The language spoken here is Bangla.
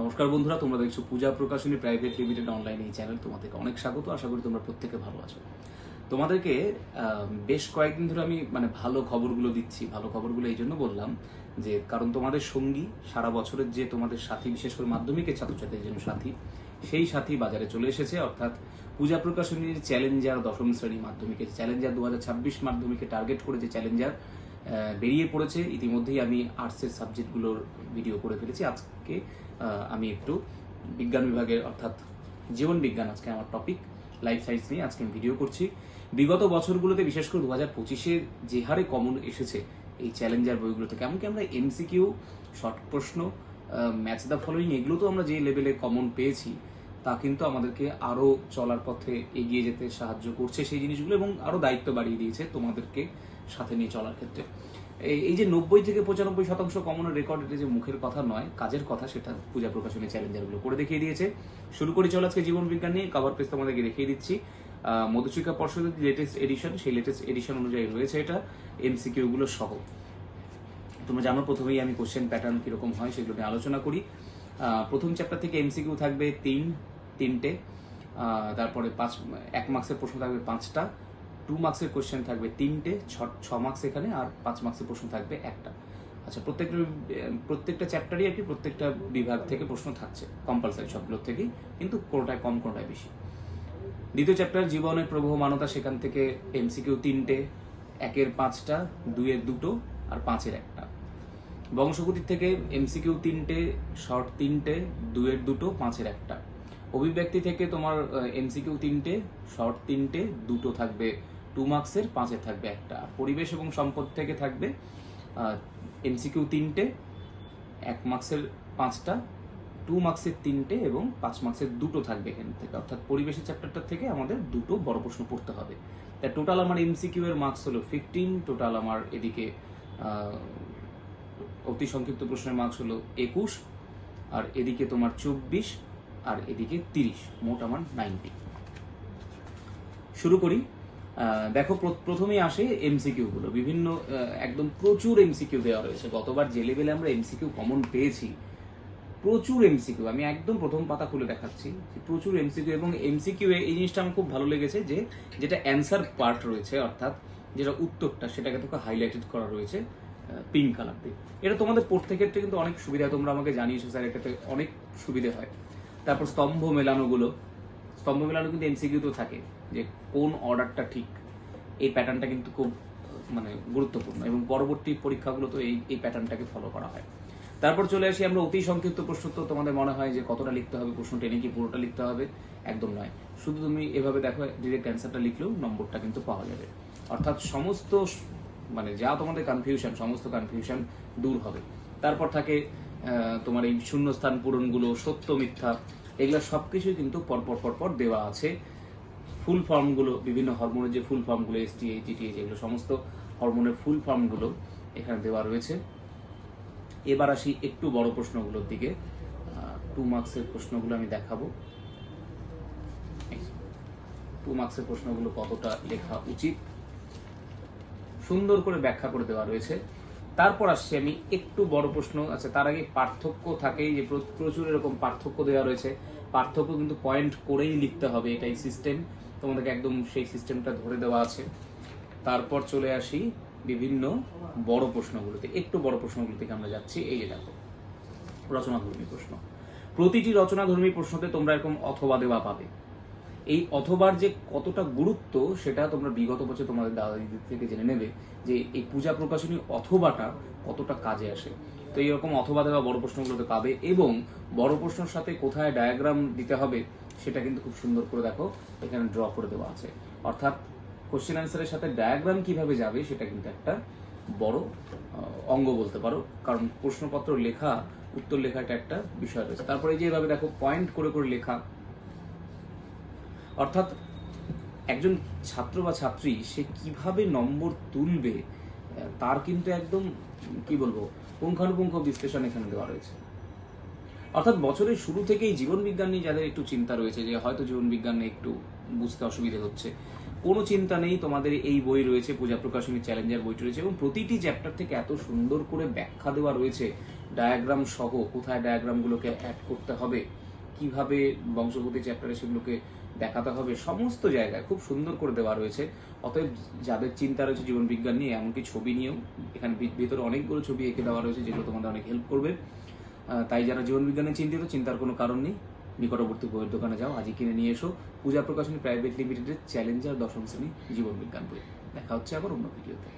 নমস্কার বন্ধুরা, তোমরা দেখছো পূজা প্রকাশনী প্রাইভেট লিমিটেড অনলাইন এই চ্যানেল। তোমাদেরকে অনেক স্বাগত। আশা করি তোমরা প্রত্যেকে ভালো আছো। তোমাদেরকে বেশ কয়েকদিন ধরে আমি ভালো খবরগুলো দিচ্ছি। ভালো খবরগুলো এই জন্য বললাম যে কারণ তোমাদের সঙ্গী সারা বছরের যে তোমাদের সাথী, বিশেষ করে মাধ্যমিকের ছাত্রছাত্রীদের জন্য সাথী, সেই সাথী বাজারে চলে এসেছে। অর্থাৎ পূজা প্রকাশনীর চ্যালেঞ্জার দশম শ্রেণী মাধ্যমিকের চ্যালেঞ্জার 2026 মাধ্যমিকে টার্গেট করে যে চ্যালেঞ্জার বেরিয়ে পড়েছে। ইতিমধ্যেই আমি আর্টসের সাবজেক্টগুলোর ভিডিও করে ফেলেছি। আজকে আমি একটু বিজ্ঞান বিভাগের অর্থাৎ জীবন বিজ্ঞান, আজকে আমার টপিক লাইফ সায়েন্স নিয়ে আজকে আমি ভিডিও করছি। বিগত বছরগুলোতে বিশেষ করে 2025-এ যে হারে কমন এসেছে এই চ্যালেঞ্জার বইগুলো থেকে, এমনকি আমরা এমসিকিউ, শর্ট প্রশ্ন, ম্যাচ দ্য ফলোইং, এগুলো তো আমরা যে লেভেলে কমন পেয়েছি তা কিন্তু আমাদেরকে আরো চলার পথে এগিয়ে যেতে সাহায্য করছে সেই জিনিসগুলো, এবং আরো দায়িত্ব বাড়িয়ে দিয়েছে তোমাদেরকে সাথে নিয়ে চলার ক্ষেত্রে। এই যে 90 থেকে 95% কমনের রেকর্ড, এটা যে মুখের কথা নয়, কাজের কথা, সেটা পূজা প্রকাশনী চ্যালেঞ্জারগুলো করে দেখিয়ে দিয়েছে। শুরু করি চল আজকে জীবন বিজ্ঞান নিয়ে। কভার পেজ তোমাদেরকে দেখিয়ে দিচ্ছি। মধ্যশিক্ষা পর্ষদের লেটেস্ট এডিশন, সেই লেটেস্ট এডিশন অনুযায়ী রয়েছে এটা এমসিকিউ গুলো সহ। তোমরা জানো প্রথমেই আমি কোশ্চেন প্যাটার্ন কিরকম হয় সেগুলো নিয়ে আলোচনা করি। প্রথম চ্যাপ্টার থেকে এমসিকিউ থাকবে তিনটে, তারপরে 1 মার্কসের প্রশ্ন থাকবে 5টা, 2 মার্কসের কোশ্চেন থাকবে 3টে, 6 মার্কস এখানে, আর 5 মার্কসের প্রশ্ন থাকবে 1টা। আচ্ছা, প্রত্যেকটা চ্যাপ্টারই আর কি প্রত্যেকটা বিভাগ থেকে প্রশ্ন থাকছে, কম্পালসারি সবগুলোর থেকেই, কিন্তু কোনোটায় কম কোনোটায় বেশি। দ্বিতীয় চ্যাপ্টার জীবনের প্রবহমানতা, সেখান থেকে এমসিকিউ 3টে, 1-এর 5টা, 2-এর 2টো আর 5-এর 1টা। বংশগতির থেকে এমসিকিউ 3টে, শর্ট 3টে, 2-এর 2টো, 5-এর 1টা। অভিব্যক্তি থেকে তোমার এমসিকিউ 3টে, শর্ট 3টে, 2টো থাকবে 2 মার্কসের, 5-এর থাকবে 1টা। আর পরিবেশ এবং সম্পদ থেকে থাকবে এমসিকিউ 3টে, 1 মার্কসের 5টা, 2 মার্কসের 3টে এবং 5 মার্কসের 2টো থাকবে এখান থেকে। অর্থাৎ পরিবেশের চ্যাপ্টারটা থেকে আমাদের 2টো বড় প্রশ্ন পড়তে হবে। তাই টোটাল আমার এমসিকিউ এর মার্কস হলো 15। টোটাল আমার এদিকে অতি সংক্ষিপ্ত প্রশ্নের মার্কস হলো 21, আর এদিকে তোমার 24, আর এদিকে 30, মোট আমার 90। শুরু করি। দেখো, প্রথমেই আসে এমসিকিউ গুলো। বিভিন্ন একদম প্রচুর এমসিকিউ দেওয়া রয়েছে। গতবার যে লেভেলে আমরা এমসিকিউ কমন পেয়েছি, প্রচুর এমসিকিউ। আমি একদম প্রথম পাতা খুলে দেখাচ্ছি, প্রচুর এমসিকিউ। এবং এমসিকিউ এই জিনিসটা আমার খুব ভালো লেগেছে যে যেটা অ্যান্সার পার্ট রয়েছে, অর্থাৎ যেটা উত্তরটা, সেটাকে তোকে হাইলাইটেড করা রয়েছে পিঙ্ক কালার দিয়ে। এটা তোমাদের পড়তে ক্ষেত্রে কিন্তু অনেক সুবিধা। তোমরা আমাকে জানিয়েছো স্যার এটাতে অনেক সুবিধে হয়। তারপর স্তম্ভ মেলানো কিন্তু এমসিকিউ তো থাকে, যে কোন অর্ডারটা ঠিক, এই প্যাটার্নটা কিন্তু খুব গুরুত্বপূর্ণ, এবং পরবর্তী পরীক্ষাগুলো তো এই প্যাটার্নটাকে ফলো করা হয়। তারপর চলে আসি আমরা অতি সংক্ষিপ্ত প্রশ্ন। তো তোমাদের মনে হয় যে কতটা লিখতে হবে, প্রশ্ন টেনে কি পুরোটা লিখতে হবে? একদম নয়। শুধু তুমি এভাবে দেখো, ডিরেক্ট অ্যান্সারটা লিখলেও নম্বরটা কিন্তু পাওয়া যাবে। অর্থাৎ সমস্ত যা তোমাদের কনফিউশন, সমস্ত কনফিউশন দূর হবে। তারপর থাকে তোমার এই শূন্যস্থান পূরণগুলো, সত্য মিথ্যা, এগুলো সবকিছুই কিন্তু পরপর দেওয়া আছে। ফুল ফর্মগুলো, বিভিন্ন হরমোনের যে ফুল ফর্মগুলো, এসটিএইচ, টিটিএইচ, এগুলো সমস্ত হরমোনের ফুল ফর্মগুলো এখানে দেওয়া রয়েছে। এবার আসি একটু বড় প্রশ্নগুলোর দিকে। 2 মার্কসের প্রশ্নগুলো আমি দেখাবো। 2 মার্কসের প্রশ্নগুলো কতটা লেখা উচিত সুন্দর করে ব্যাখ্যা করে দেওয়া রয়েছে। তারপর আসছি আমি একটু বড় প্রশ্ন। আচ্ছা, তার আগে পার্থক্য থাকেই, যে প্রচুর এরকম পার্থক্য দেওয়া রয়েছে। পার্থক্য কিন্তু পয়েন্ট করেই লিখতে হবে, এটাই সিস্টেম। তোমাদেরকে একদম সেই সিস্টেমটা ধরে দেওয়া আছে। তারপর চলে আসি বিভিন্ন বড় প্রশ্নগুলোতে। একটু বড় প্রশ্নগুলো থেকে আমরা যাচ্ছি। এই যে দেখো, রচনাধর্মী প্রশ্ন। প্রতিটি রচনাধর্মী প্রশ্নতে তোমরা এরকম অথবা দেওয়া পাবে। এই অথবার যে কতটা গুরুত্ব, সেটা তোমরা বিগত বছর তোমাদের দাদা দিদির থেকে জেনে নেবে, যে এই পূজা প্রকাশনী অথবাটা কতটা কাজে আসে। তো এইরকম অথবা দেওয়া বড় প্রশ্নগুলোতে পাবে, এবং বড় প্রশ্নের সাথে কোথায় ডায়াগ্রাম দিতে হবে সেটা কিন্তু খুব সুন্দর করে দেখো এখানে ড্র করে দেওয়া আছে। অর্থাৎ কোশ্চেন অ্যান্সারের সাথে ডায়াগ্রাম কিভাবে যাবে সেটা কিন্তু একটা বড় অঙ্গ বলতে পারো, কারণ প্রশ্নপত্র লেখা, উত্তর লেখা, এটা একটা বিষয় রয়েছে। তারপরে এই যে এভাবে দেখো পয়েন্ট করে করে লেখা, অর্থাৎ একজন ছাত্র বা ছাত্রী সে কিভাবে নম্বর তুলবে তার কিন্তু একদম কি বলবো পুঙ্খানুপুঙ্খ বিশ্লেষণ এখানে দেওয়া রয়েছে। অর্থাৎ বছরের শুরু থেকেই জীবন বিজ্ঞান নিয়ে যাদের একটু চিন্তা রয়েছে, যে হয়তো জীবন বিজ্ঞান নিয়ে একটু বুঝতে অসুবিধা হচ্ছে, কোনো চিন্তা নেই। তোমাদের এই বই রয়েছে, পূজা প্রকাশনী চ্যালেঞ্জার বইটি রয়েছে, এবং প্রতিটি চ্যাপ্টার থেকে এত সুন্দর করে ব্যাখ্যা দেওয়া রয়েছে, ডায়াগ্রাম সহ কোথায় ডায়াগ্রামগুলোকে অ্যাড করতে হবে, কিভাবে বংশগতি চ্যাপ্টারে সেগুলোকে দেখাতে হবে, সমস্ত জায়গায় খুব সুন্দর করে দেওয়া রয়েছে। অতএব যাদের চিন্তা রয়েছে জীবন বিজ্ঞান নিয়ে, এমনকি ছবি নিয়েও, এখানে ভিতরে অনেকগুলো ছবি এঁকে দেওয়া রয়েছে যেগুলো তোমাদের অনেক হেল্প করবে। তাই যারা জীবন বিজ্ঞানে চিন্তিত, চিন্তার কোনো কারণ নেই, নিকটবর্তী বইয়ের দোকানে যাও, আজই কিনে নিয়ে এসো পূজা প্রকাশনী প্রাইভেট লিমিটেডের চ্যালেঞ্জার দশম শ্রেণী জীবন বিজ্ঞান বই। দেখা হচ্ছে আবার অন্য ভিডিওতে।